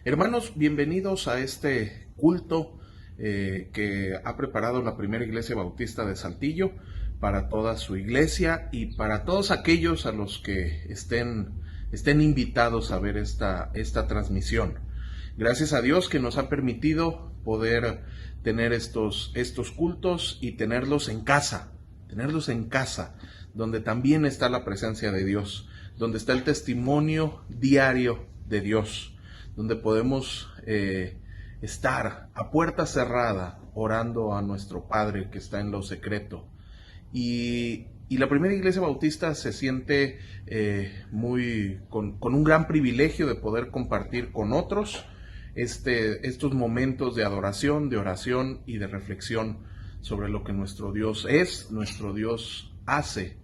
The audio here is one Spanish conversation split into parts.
Hermanos, bienvenidos a este culto que ha preparado la Primera Iglesia Bautista de Saltillo para toda su iglesia y para todos aquellos a los que estén invitados a ver esta transmisión. Gracias a Dios que nos ha permitido poder tener estos cultos y tenerlos en casa, donde también está la presencia de Dios, donde está el testimonio diario de Dios, donde podemos estar a puerta cerrada orando a nuestro Padre que está en lo secreto. Y la Primera Iglesia Bautista se siente con un gran privilegio de poder compartir con otros estos momentos de adoración, de oración y de reflexión sobre lo que nuestro Dios es, nuestro Dios hace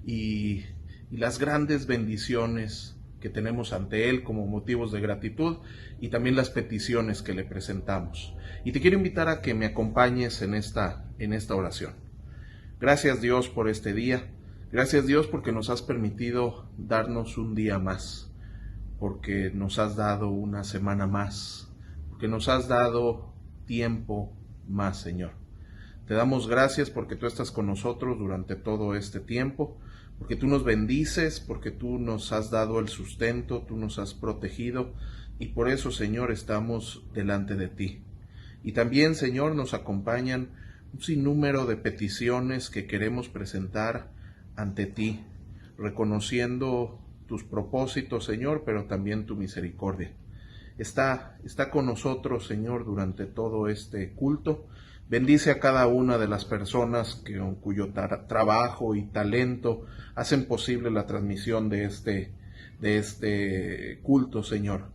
y las grandes bendiciones que tenemos ante Él como motivos de gratitud y también las peticiones que le presentamos. Y te quiero invitar a que me acompañes en esta oración. Gracias Dios por este día. Gracias Dios porque nos has permitido darnos un día más, porque nos has dado una semana más, porque nos has dado tiempo más, Señor. Te damos gracias porque tú estás con nosotros durante todo este tiempo, porque tú nos bendices, porque tú nos has dado el sustento, tú nos has protegido, y por eso, Señor, estamos delante de ti. Y también, Señor, nos acompañan un sinnúmero de peticiones que queremos presentar ante ti, reconociendo tus propósitos, Señor, pero también tu misericordia. Está con nosotros, Señor, durante todo este culto. Bendice a cada una de las personas cuyo trabajo y talento hacen posible la transmisión de este culto, Señor.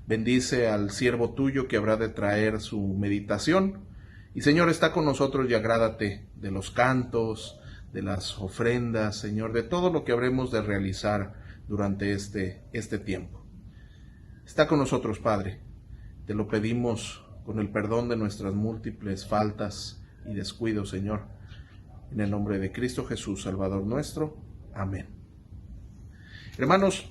Bendice al siervo tuyo que habrá de traer su meditación. Y, Señor, está con nosotros y agrádate de los cantos, de las ofrendas, Señor, de todo lo que habremos de realizar durante este tiempo. Está con nosotros, Padre. Te lo pedimos con el perdón de nuestras múltiples faltas y descuidos, Señor. En el nombre de Cristo Jesús, Salvador nuestro. Amén. Hermanos,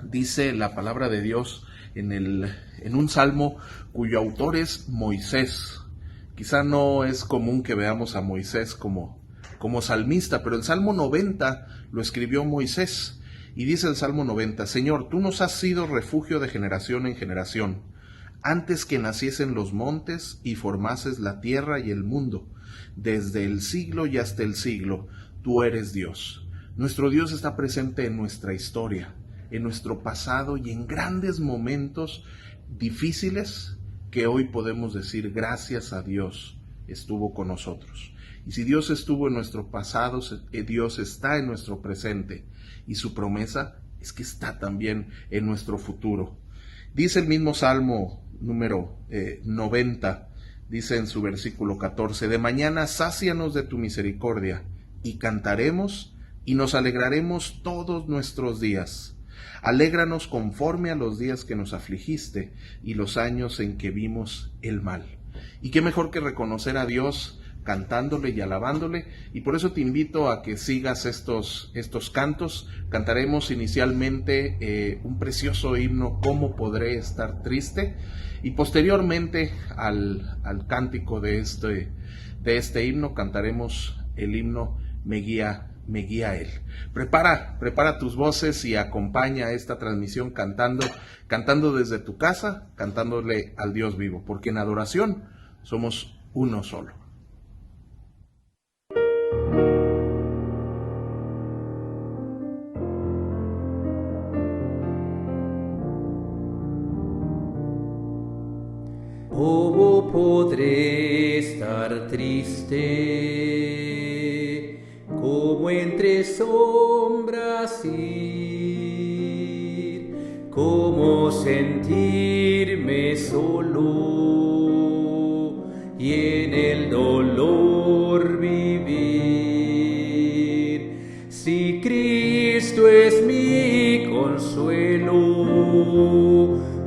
dice la palabra de Dios en un salmo cuyo autor es Moisés. Quizá no es común que veamos a Moisés como salmista, pero el Salmo 90 lo escribió Moisés. Y dice el Salmo 90, Señor, tú nos has sido refugio de generación en generación, antes que naciesen los montes y formases la tierra y el mundo, desde el siglo y hasta el siglo, tú eres Dios. Nuestro Dios está presente en nuestra historia, en nuestro pasado y en grandes momentos difíciles que hoy podemos decir gracias a Dios estuvo con nosotros. Y si Dios estuvo en nuestro pasado, Dios está en nuestro presente. Y su promesa es que está también en nuestro futuro. Dice el mismo Salmo número 90, dice en su versículo 14, de mañana sácianos de tu misericordia, y cantaremos y nos alegraremos todos nuestros días. Alégranos conforme a los días que nos afligiste y los años en que vimos el mal. Y qué mejor que reconocer a Dios cantándole y alabándole, y por eso te invito a que sigas estos cantos. Cantaremos inicialmente un precioso himno, ¿Cómo podré estar triste? Y posteriormente al cántico de este himno cantaremos el himno Me guía Él. Prepara tus voces y acompaña esta transmisión cantando desde tu casa, cantándole al Dios vivo, porque en adoración somos uno solo. ¿Cómo podré estar triste? ¿Cómo entre sombras ir? ¿Cómo sentirme solo y en el dolor vivir? Si Cristo es mi consuelo,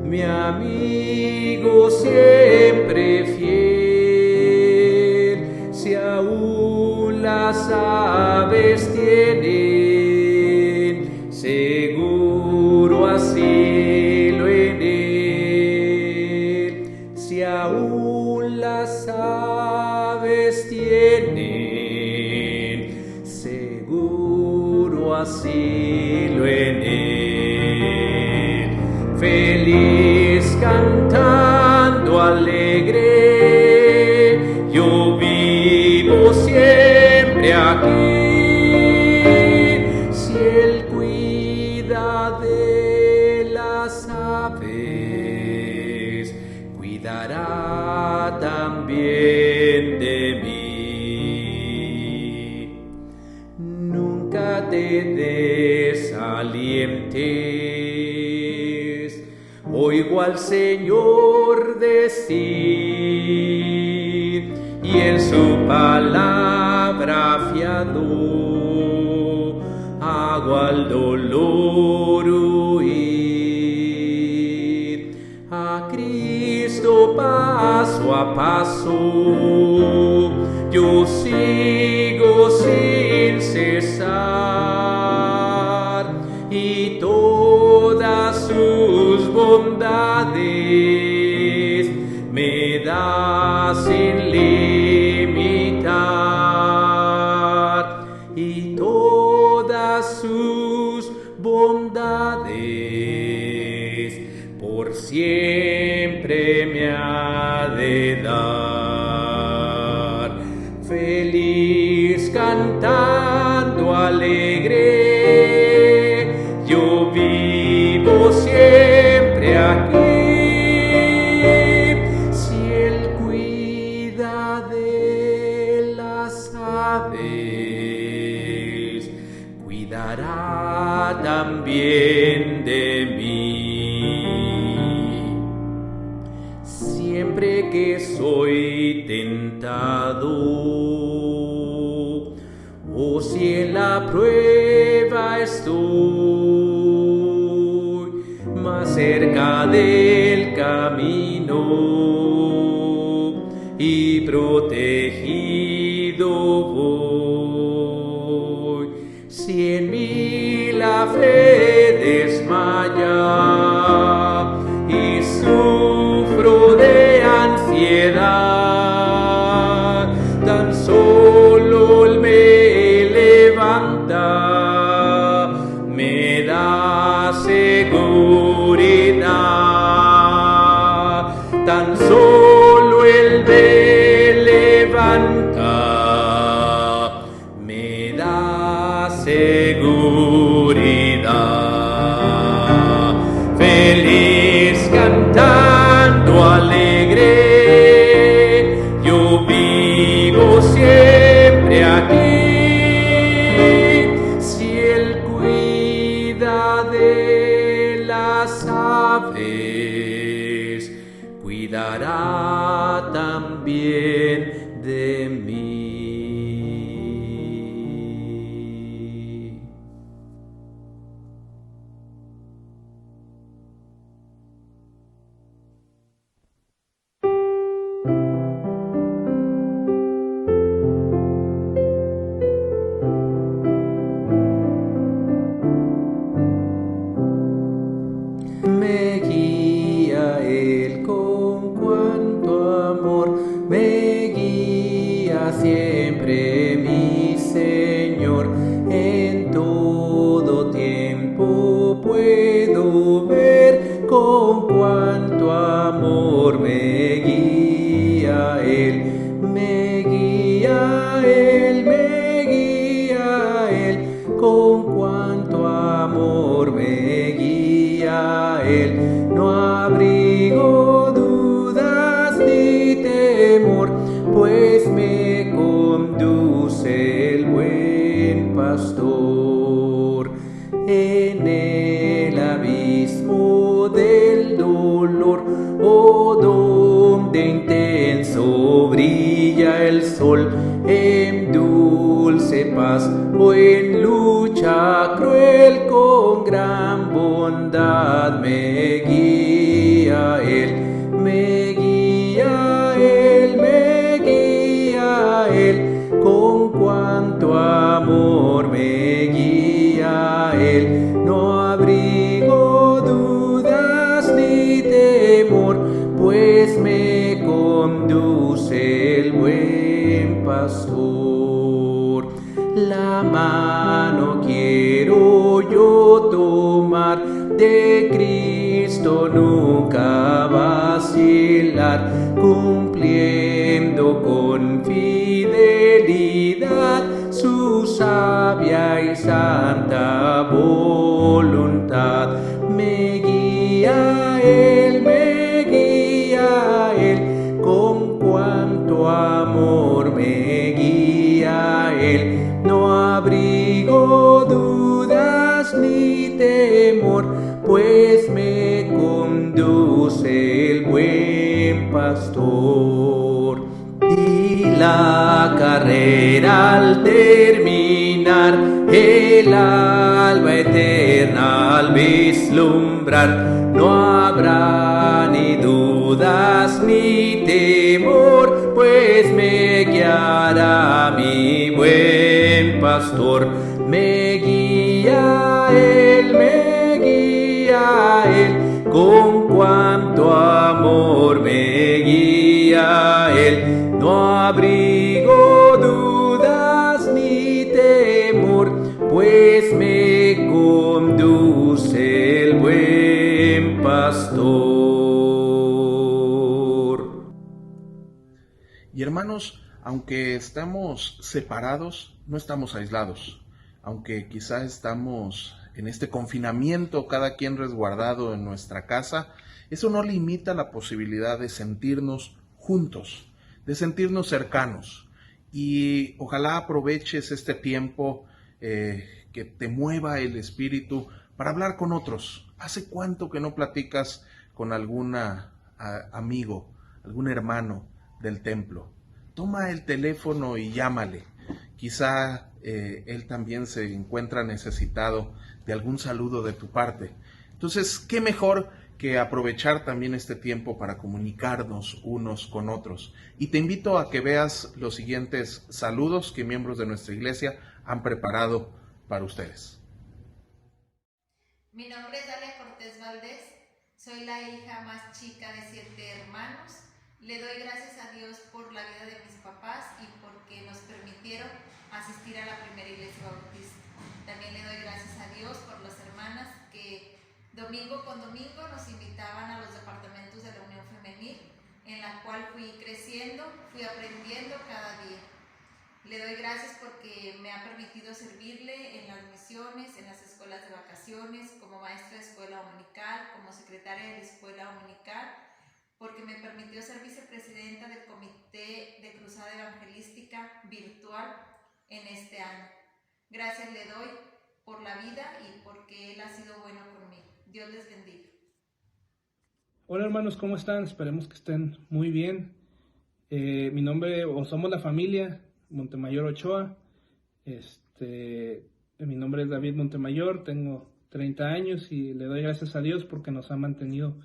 mi amigo siempre fiel, si aún las aves tienen seguro asilo en él. aves tienen seguro asilo en él, feliz cantando alegre, yo vivo siempre aquí. Si él cuida de las aves, cuidará también de mí. Nunca te desalientes, oigo al Señor decir, y en su palabra fiado hago al dolor huir. A Cristo paso a paso yo sigo sin cesar, y todas sus bondades me da sin limitar, y todas sus bondades por siempre me ha de dar. Feliz cantando alegre, yo vivo siempre aquí. Si él cuida de las aves, cuidará también de mí. Siempre que soy tentado, o si en la prueba estoy, más cerca del camino y protegido voy. Si en mí la fe desmaya y sufro de ansiedad, tan solo él me levanta, me da seguridad. Tan solo él me levanta, me da seguridad. Feliz cantando alegre, yo vivo siempre aquí. Si él cuida de las aves, cuidará también de mí. Me guía él con cuanto amor, me guía siempre mi Señor. En todo tiempo puedo ver con cuanto amor me guía él. Me guía él, me guía él, con cuanto amor me guía él. No abrigo dudas ni temor, pues me conduce el buen pastor. En el abismo del dolor, oh, donde intenso brilla el sol, en dulce paz o en lucha cruel, con gran bondad me guía él. Me guía él, me guía él, con cuanto amor me guía él. No abrigo dudas ni temor, pues me conduce pastor. La mano quiero yo tomar, de Cristo nunca vacilar, cumpliendo con fidelidad su sabia y santa voluntad. Me guía Él, con cuanto amor me guía Él. No abrigo dudas ni temor, pues me conduce el buen pastor. Y la carrera al terminar, el alba eterna al vislumbrar, no habrá ni dudas ni temor, pues me guiará mi buen pastor. Me guía Él, con cuanto amor me guía Él. No abrigo dudas ni temor, pues me conduce el buen pastor. Y hermanos, aunque estamos separados, no estamos aislados. Aunque quizá estamos en este confinamiento, cada quien resguardado en nuestra casa, eso no limita la posibilidad de sentirnos juntos, de sentirnos cercanos. Y ojalá aproveches este tiempo que te mueva el espíritu para hablar con otros. ¿Hace cuánto que no platicas con algún amigo, algún hermano del templo? Toma el teléfono y llámale. Quizá él también se encuentra necesitado de algún saludo de tu parte. Entonces, ¿qué mejor que aprovechar también este tiempo para comunicarnos unos con otros? Y te invito a que veas los siguientes saludos que miembros de nuestra iglesia han preparado para ustedes. Mi nombre es Dalia Cortés Valdés, soy la hija más chica de 7 hermanos. Le doy gracias a Dios por la vida de mis papás y porque nos permitieron asistir a la primera iglesia bautista. También le doy gracias a Dios por las hermanas que domingo con domingo nos invitaban a los departamentos de la Unión Femenil, en la cual fui creciendo, fui aprendiendo cada día. Le doy gracias porque me ha permitido servirle en las misiones, en las escuelas de vacaciones, como maestra de escuela dominical, como secretaria de la escuela dominical, porque me permitió ser vicepresidenta del Comité de Cruzada Evangelística virtual en este año. Gracias le doy por la vida y porque Él ha sido bueno conmigo. Dios les bendiga. Hola hermanos, ¿cómo están? Esperemos que estén muy bien. Mi nombre, somos la familia Montemayor Ochoa. Mi nombre es David Montemayor, tengo 30 años y le doy gracias a Dios porque nos ha mantenido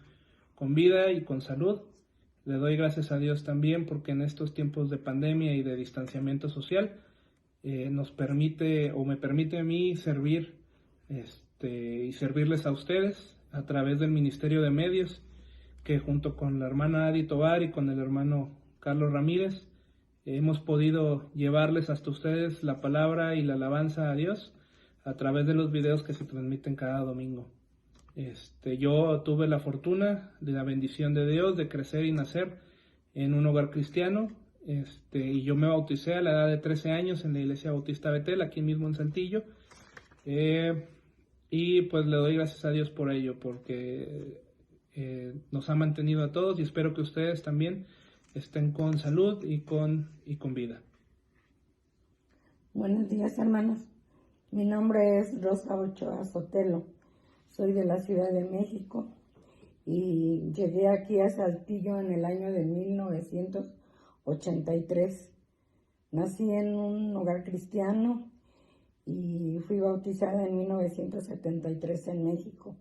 con vida y con salud. Le doy gracias a Dios también porque en estos tiempos de pandemia y de distanciamiento social nos permite o me permite a mí servir y servirles a ustedes a través del Ministerio de Medios, que junto con la hermana Adi Tobar y con el hermano Carlos Ramírez hemos podido llevarles hasta ustedes la palabra y la alabanza a Dios a través de los videos que se transmiten cada domingo. Yo tuve la fortuna de la bendición de Dios de crecer y nacer en un hogar cristiano, y yo me bauticé a la edad de 13 años en la Iglesia Bautista Betel, aquí mismo en Saltillo, y pues le doy gracias a Dios por ello, porque nos ha mantenido a todos y espero que ustedes también estén con salud y con vida. Buenos días, hermanos. Mi nombre es Rosa Ochoa Sotelo. Soy de la Ciudad de México y llegué aquí a Saltillo en el año de 1983. Nací en un hogar cristiano y fui bautizada en 1973 en México.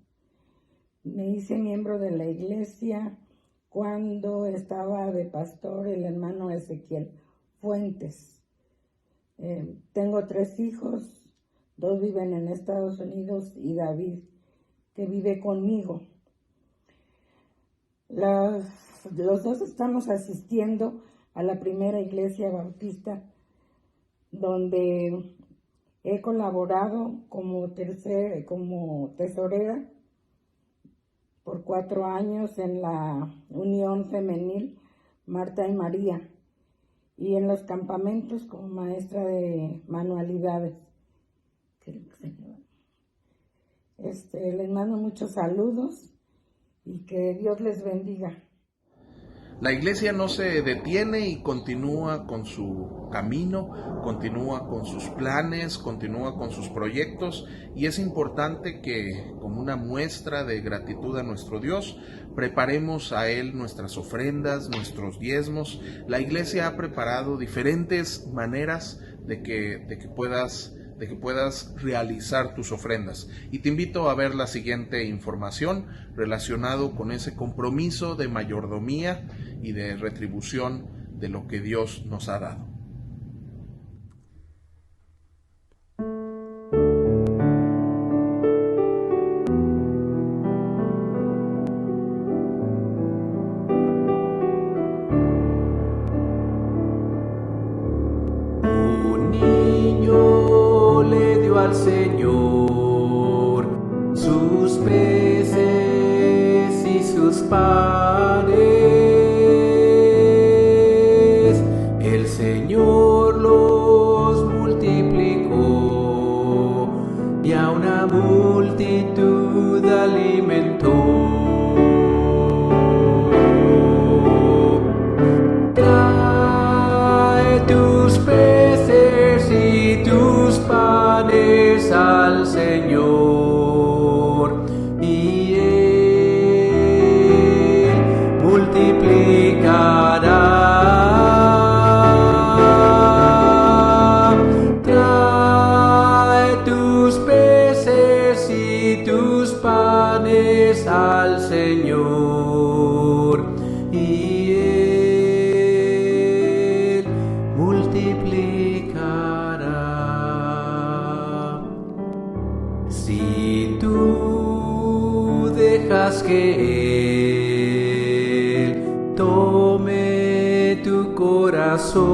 Me hice miembro de la iglesia cuando estaba de pastor el hermano Ezequiel Fuentes. Tengo 3 hijos, 2 viven en Estados Unidos y David, que vive conmigo. Los 2 estamos asistiendo a la primera iglesia bautista donde he colaborado como tesorera por 4 años en la Unión Femenil Marta y María, y en los campamentos como maestra de manualidades. Les mando muchos saludos y que Dios les bendiga. La iglesia no se detiene y continúa con su camino, continúa con sus planes, continúa con sus proyectos, y es importante que, como una muestra de gratitud a nuestro Dios, preparemos a Él nuestras ofrendas, nuestros diezmos. La iglesia ha preparado diferentes maneras de que puedas realizar tus ofrendas, y te invito a ver la siguiente información relacionado con ese compromiso de mayordomía y de retribución de lo que Dios nos ha dado. Un niño le dio al Señor sus peces y sus panes. El Señor los multiplicó y a una multitud alimentó. Trae tus peces y tus panes al Señor, y Él multiplicará. Trae tus peces y tus panes al Señor, y Él multiplicará. Si tú dejas que Él tome tu corazón,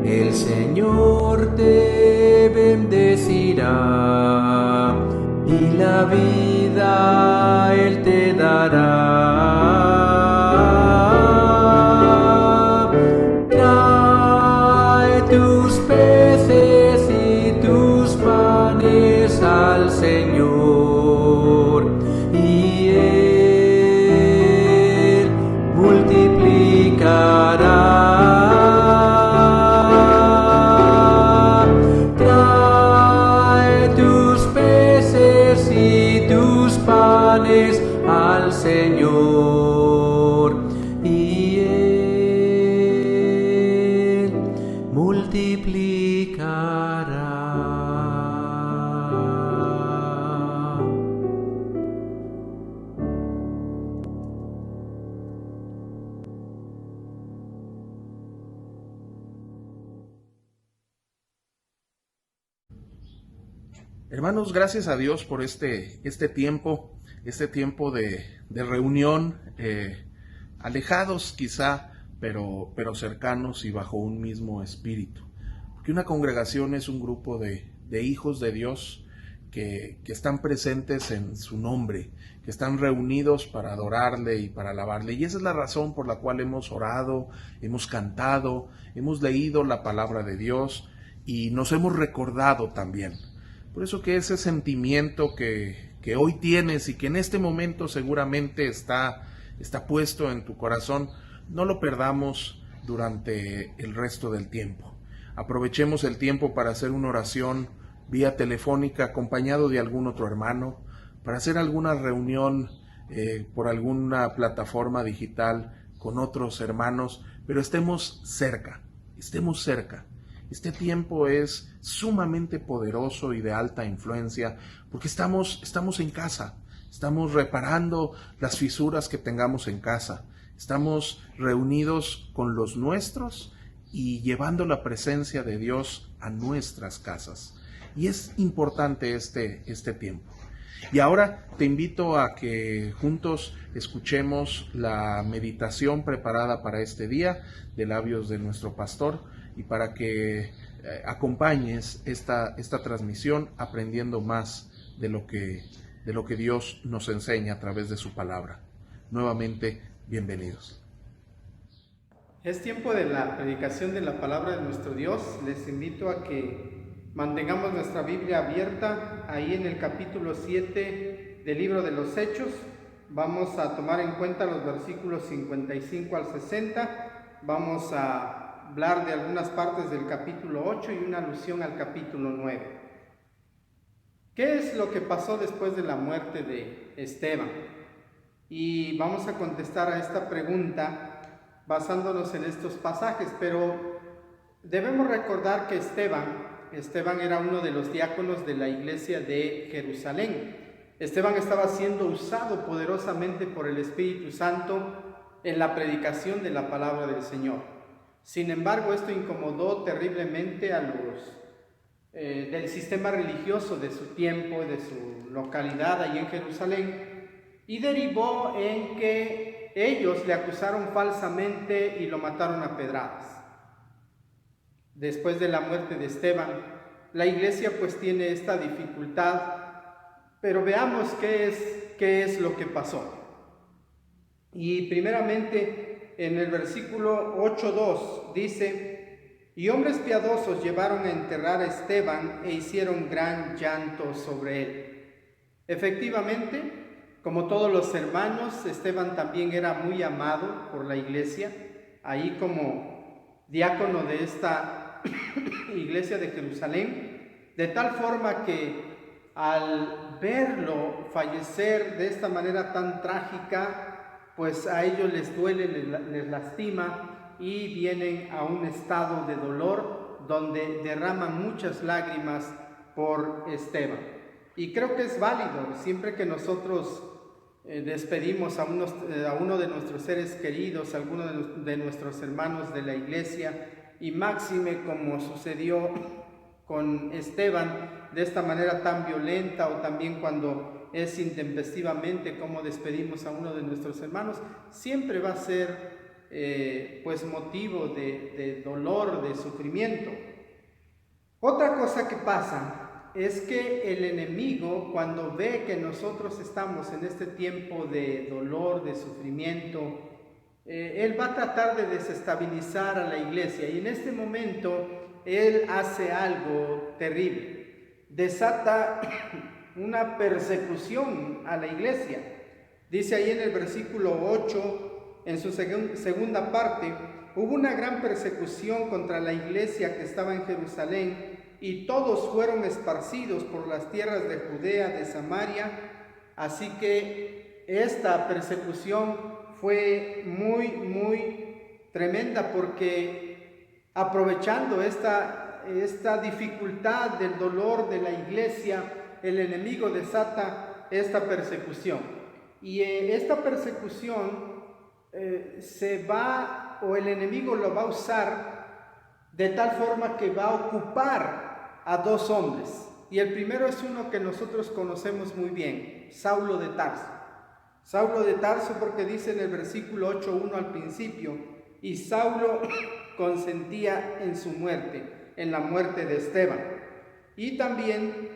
el Señor te bendecirá y la vida Él te dará. Trae tus peces y tus panes al Señor, y Él multiplicará. Trae tus peces y tus panes al Señor, y Él multiplicará. Hermanos, gracias a Dios por este tiempo de reunión, alejados quizá, pero cercanos y bajo un mismo espíritu. Porque una congregación es un grupo de hijos de Dios que están presentes en su nombre, que están reunidos para adorarle y para alabarle. Y esa es la razón por la cual hemos orado, hemos cantado, hemos leído la palabra de Dios y nos hemos recordado también. Por eso que ese sentimiento que hoy tienes y que en este momento seguramente está puesto en tu corazón, no lo perdamos durante el resto del tiempo. Aprovechemos el tiempo para hacer una oración vía telefónica acompañado de algún otro hermano, para hacer alguna reunión por alguna plataforma digital con otros hermanos, pero estemos cerca. Este tiempo es sumamente poderoso y de alta influencia porque estamos en casa, estamos reparando las fisuras que tengamos en casa, estamos reunidos con los nuestros y llevando la presencia de Dios a nuestras casas. Y es importante este tiempo. Y ahora te invito a que juntos escuchemos la meditación preparada para este día de labios de nuestro pastor y para que acompañes esta transmisión aprendiendo más de lo que Dios nos enseña a través de su palabra. Nuevamente, bienvenidos. Es tiempo de la predicación de la palabra de nuestro Dios. Les invito a que mantengamos nuestra Biblia abierta ahí en el capítulo 7 del libro de los Hechos. Vamos a tomar en cuenta los versículos 55 al 60. Vamos a hablar de algunas partes del capítulo 8 y una alusión al capítulo 9. ¿Qué es lo que pasó después de la muerte de Esteban? Y vamos a contestar a esta pregunta basándonos en estos pasajes, pero debemos recordar que Esteban era uno de los diáconos de la iglesia de Jerusalén. Esteban estaba siendo usado poderosamente por el Espíritu Santo en la predicación de la palabra del Señor. Sin embargo, esto incomodó terriblemente a los del sistema religioso de su tiempo, de su localidad allí en Jerusalén, y derivó en que ellos le acusaron falsamente y lo mataron a pedradas. Después de la muerte de Esteban, la iglesia pues tiene esta dificultad, pero veamos qué es lo que pasó. Y primeramente en el versículo 8:2 dice: y hombres piadosos llevaron a enterrar a Esteban e hicieron gran llanto sobre él. Efectivamente, como todos los hermanos, Esteban también era muy amado por la iglesia, ahí como diácono de esta iglesia de Jerusalén, de tal forma que al verlo fallecer de esta manera tan trágica, pues a ellos les duele, les lastima y vienen a un estado de dolor donde derraman muchas lágrimas por Esteban. Y creo que es válido, siempre que nosotros despedimos a uno de nuestros seres queridos, a alguno de nuestros hermanos de la iglesia, y máxime como sucedió con Esteban, de esta manera tan violenta, o también cuando es intempestivamente como despedimos a uno de nuestros hermanos, siempre va a ser pues motivo de dolor, de sufrimiento. Otra cosa que pasa es que el enemigo, cuando ve que nosotros estamos en este tiempo de dolor, de sufrimiento, él va a tratar de desestabilizar a la iglesia, y en este momento él hace algo terrible, desata una persecución a la iglesia. Dice ahí en el versículo 8, en su segunda parte: hubo una gran persecución contra la iglesia que estaba en Jerusalén, y todos fueron esparcidos por las tierras de Judea, de Samaria. Así que esta persecución fue muy tremenda, porque aprovechando esta dificultad del dolor de la iglesia, el enemigo desata esta persecución. Y esta persecución el enemigo lo va a usar de tal forma que va a ocupar a dos hombres, y el primero es uno que nosotros conocemos muy bien, Saulo de Tarso. Saulo de Tarso, porque dice en el versículo 8:1 al principio: y Saulo consentía en su muerte, en la muerte de Esteban. Y también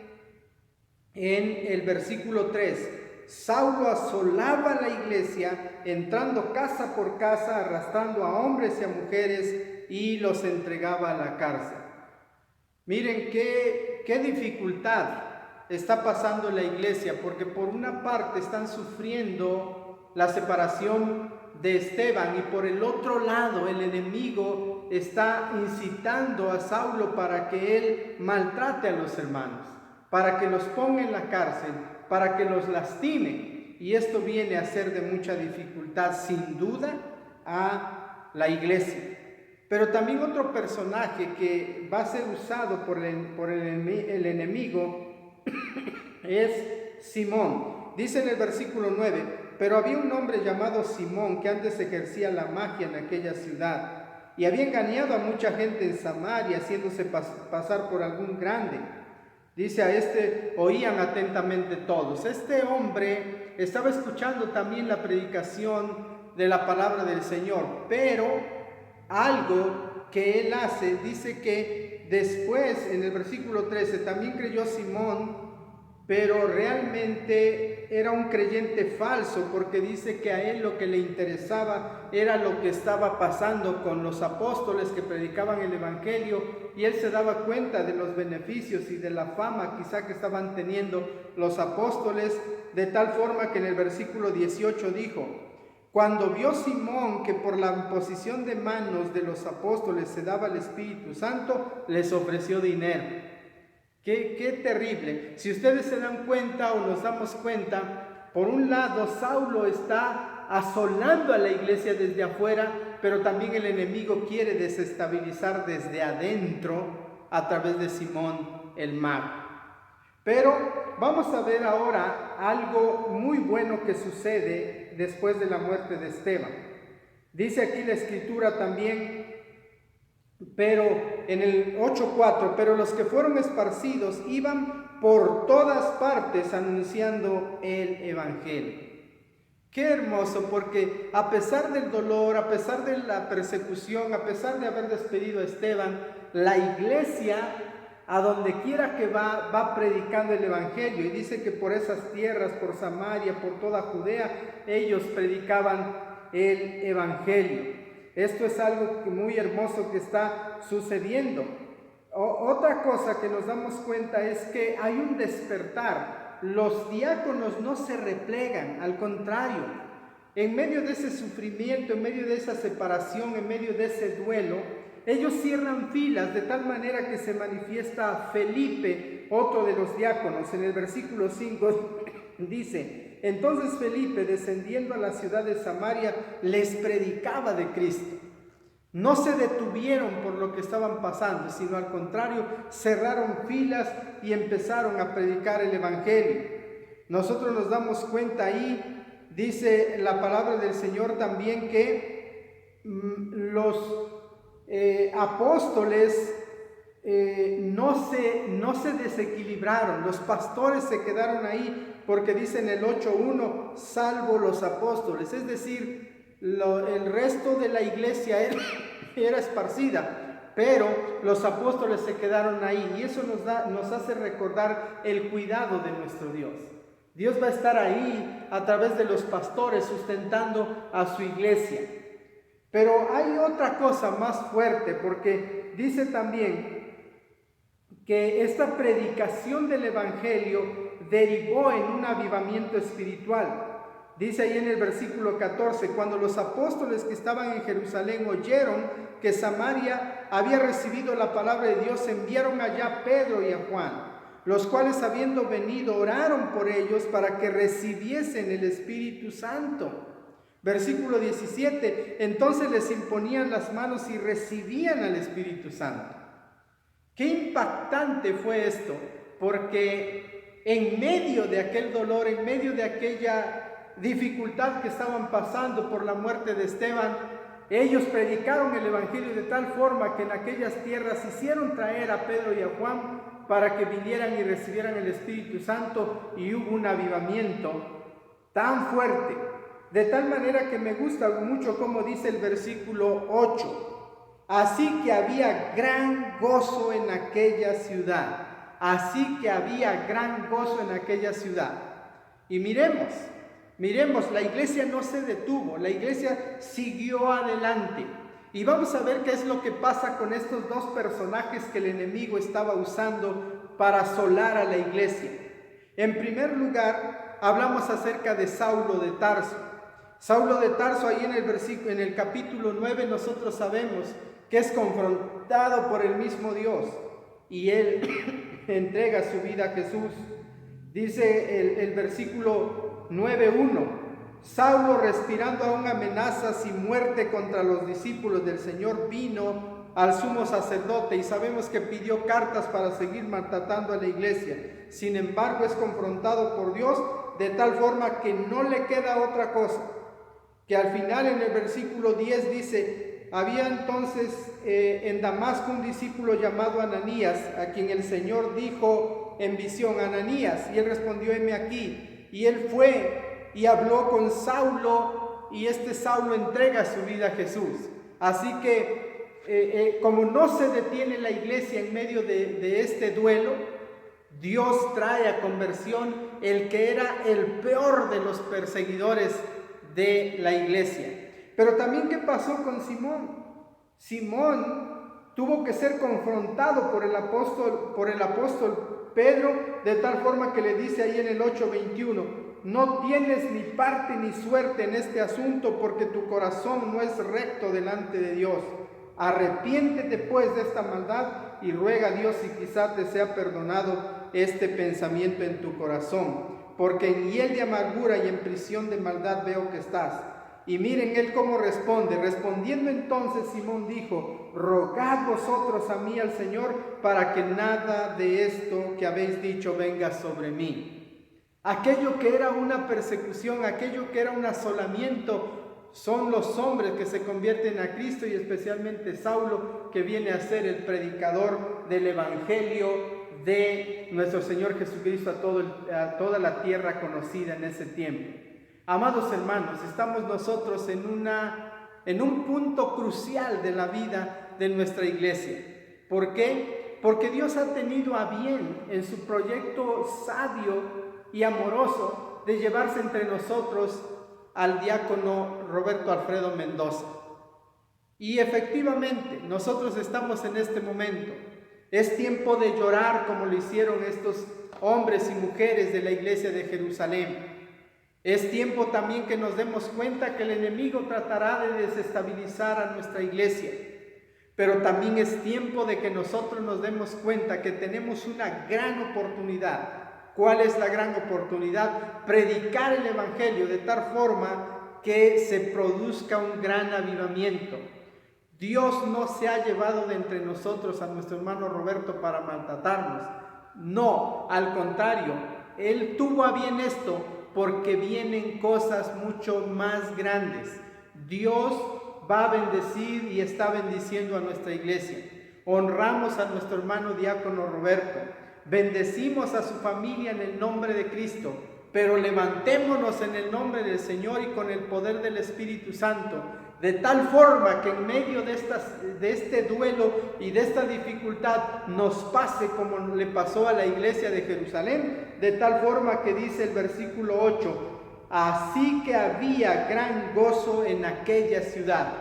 en el versículo 3: Saulo asolaba la iglesia, entrando casa por casa, arrastrando a hombres y a mujeres, y los entregaba a la cárcel. Miren qué dificultad está pasando la iglesia, porque por una parte están sufriendo la separación de Esteban, y por el otro lado el enemigo está incitando a Saulo para que él maltrate a los hermanos, para que los ponga en la cárcel, para que los lastime. Y esto viene a ser de mucha dificultad, sin duda, a la iglesia. Pero también otro personaje que va a ser usado por el enemigo es Simón. Dice en el versículo 9: pero había un hombre llamado Simón que antes ejercía la magia en aquella ciudad, y había engañado a mucha gente en Samaria, haciéndose pasar por algún grande. Dice, a este oían atentamente todos. Este hombre estaba escuchando también la predicación de la palabra del Señor, pero algo que él hace, dice que después, en el versículo 13, también creyó Simón, pero realmente era un creyente falso, porque dice que a él lo que le interesaba era lo que estaba pasando con los apóstoles que predicaban el evangelio, y él se daba cuenta de los beneficios y de la fama quizá que estaban teniendo los apóstoles, de tal forma que en el versículo 18 dijo: cuando vio Simón que por la imposición de manos de los apóstoles se daba el Espíritu Santo, les ofreció dinero. Qué terrible. Si ustedes se dan cuenta o nos damos cuenta, por un lado Saulo está asolando a la iglesia desde afuera, pero también el enemigo quiere desestabilizar desde adentro a través de Simón el mago. Pero vamos a ver ahora algo muy bueno que sucede después de la muerte de Esteban. Dice aquí la escritura también, pero en el 8:4, pero los que fueron esparcidos iban por todas partes anunciando el evangelio. Qué hermoso, porque a pesar del dolor, a pesar de la persecución, a pesar de haber despedido a Esteban, la iglesia, a donde quiera que va predicando el evangelio. Y dice que por esas tierras, por Samaria, por toda Judea, ellos predicaban el evangelio. Esto es algo muy hermoso que está sucediendo. Otra cosa que nos damos cuenta es que hay un despertar. Los diáconos no se replegan, al contrario, en medio de ese sufrimiento, en medio de esa separación, en medio de ese duelo, ellos cierran filas de tal manera que se manifiesta Felipe, otro de los diáconos. En el versículo 5 dice: entonces Felipe, descendiendo a la ciudad de Samaria, les predicaba de Cristo. No se detuvieron por lo que estaban pasando, sino al contrario, cerraron filas y empezaron a predicar el evangelio. Nosotros nos damos cuenta ahí, dice la palabra del Señor también, que los apóstoles no se desequilibraron, los pastores se quedaron ahí, porque dice en el 8:1, salvo los apóstoles, es decir, el resto de la iglesia era esparcida, pero los apóstoles se quedaron ahí, y eso nos hace recordar el cuidado de nuestro Dios. Dios va a estar ahí a través de los pastores sustentando a su iglesia. Pero hay otra cosa más fuerte, porque dice también que esta predicación del evangelio derivó en un avivamiento espiritual. Dice ahí en el versículo 14, cuando los apóstoles que estaban en Jerusalén oyeron que Samaria había recibido la palabra de Dios, enviaron allá a Pedro y a Juan, los cuales, habiendo venido, oraron por ellos para que recibiesen el Espíritu Santo. Versículo 17, entonces les imponían las manos y recibían al Espíritu Santo. Qué impactante fue esto, porque en medio de aquel dolor, en medio de aquella dificultad que estaban pasando por la muerte de Esteban, ellos predicaron el evangelio de tal forma que en aquellas tierras hicieron traer a Pedro y a Juan para que vinieran y recibieran el Espíritu Santo, y hubo un avivamiento tan fuerte, de tal manera que me gusta mucho como dice el versículo 8, así que había gran gozo en aquella ciudad, así que había gran gozo en aquella ciudad. Y miremos, la iglesia no se detuvo, la iglesia siguió adelante. Y vamos a ver qué es lo que pasa con estos dos personajes que el enemigo estaba usando para asolar a la iglesia. En primer lugar, hablamos acerca de Saulo de Tarso. Saulo de Tarso, ahí en el capítulo 9, nosotros sabemos que es confrontado por el mismo Dios y él entrega su vida a Jesús. Dice el versículo 9:1, Saulo, respirando aún amenazas y muerte contra los discípulos del Señor, vino al sumo sacerdote, y sabemos que pidió cartas para seguir maltratando a la iglesia. Sin embargo, es confrontado por Dios de tal forma que no le queda otra cosa, que al final en el versículo 10 dice, había entonces en Damasco un discípulo llamado Ananías, a quien el Señor dijo en visión: Ananías, y él respondió: heme aquí. Y él fue y habló con Saulo, y este Saulo entrega su vida a Jesús. Así que como no se detiene la iglesia en medio de este duelo, Dios trae a conversión el que era el peor de los perseguidores de la iglesia. Pero también, ¿qué pasó con Simón? Simón tuvo que ser confrontado por el apóstol Pedro, de tal forma que le dice ahí en el 8:21: no tienes ni parte ni suerte en este asunto, porque tu corazón no es recto delante de Dios. Arrepiéntete pues de esta maldad y ruega a Dios si quizá te sea perdonado este pensamiento en tu corazón, porque en hiel de amargura y en prisión de maldad veo que estás. Y miren él cómo responde. Respondiendo entonces Simón dijo: rogad vosotros a mí al Señor para que nada de esto que habéis dicho venga sobre mí. Aquello que era una persecución, aquello que era un asolamiento, son los hombres que se convierten a Cristo, y especialmente Saulo, que viene a ser el predicador del Evangelio de nuestro Señor Jesucristo a toda la tierra conocida en ese tiempo. Amados hermanos, estamos nosotros en un punto crucial de la vida de nuestra iglesia. ¿Por qué? Porque Dios ha tenido a bien en su proyecto sabio y amoroso de llevarse entre nosotros al diácono Roberto Alfredo Mendoza. Y efectivamente, nosotros estamos en este momento. Es tiempo de llorar como lo hicieron estos hombres y mujeres de la iglesia de Jerusalén. Es tiempo también que nos demos cuenta que el enemigo tratará de desestabilizar a nuestra iglesia. Pero también es tiempo de que nosotros nos demos cuenta que tenemos una gran oportunidad. ¿Cuál es la gran oportunidad? Predicar el Evangelio de tal forma que se produzca un gran avivamiento. Dios no se ha llevado de entre nosotros a nuestro hermano Roberto para maltratarnos. No, al contrario, Él tuvo a bien esto porque vienen cosas mucho más grandes. Dios va a bendecir y está bendiciendo a nuestra iglesia. Honramos a nuestro hermano diácono Roberto. Bendecimos a su familia en el nombre de Cristo. Pero levantémonos en el nombre del Señor y con el poder del Espíritu Santo, de tal forma que en medio de este duelo y de esta dificultad nos pase como le pasó a la iglesia de Jerusalén, de tal forma que dice el versículo 8: así que había gran gozo en aquella ciudad.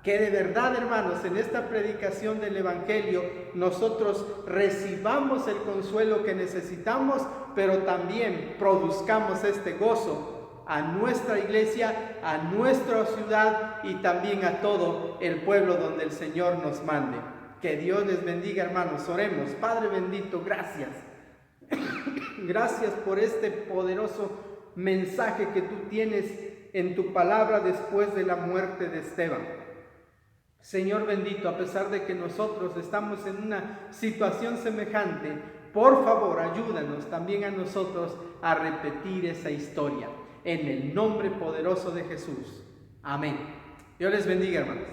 Que de verdad, hermanos, en esta predicación del Evangelio nosotros recibamos el consuelo que necesitamos, pero también produzcamos este gozo a nuestra iglesia, a nuestra ciudad y también a todo el pueblo donde el Señor nos mande. Que Dios les bendiga, hermanos. Oremos. Padre bendito, gracias. Gracias por este poderoso mensaje que tú tienes en tu palabra después de la muerte de Esteban. Señor bendito, a pesar de que nosotros estamos en una situación semejante, por favor, ayúdanos también a nosotros a repetir esa historia. En el nombre poderoso de Jesús. Amén. Dios les bendiga, hermanos.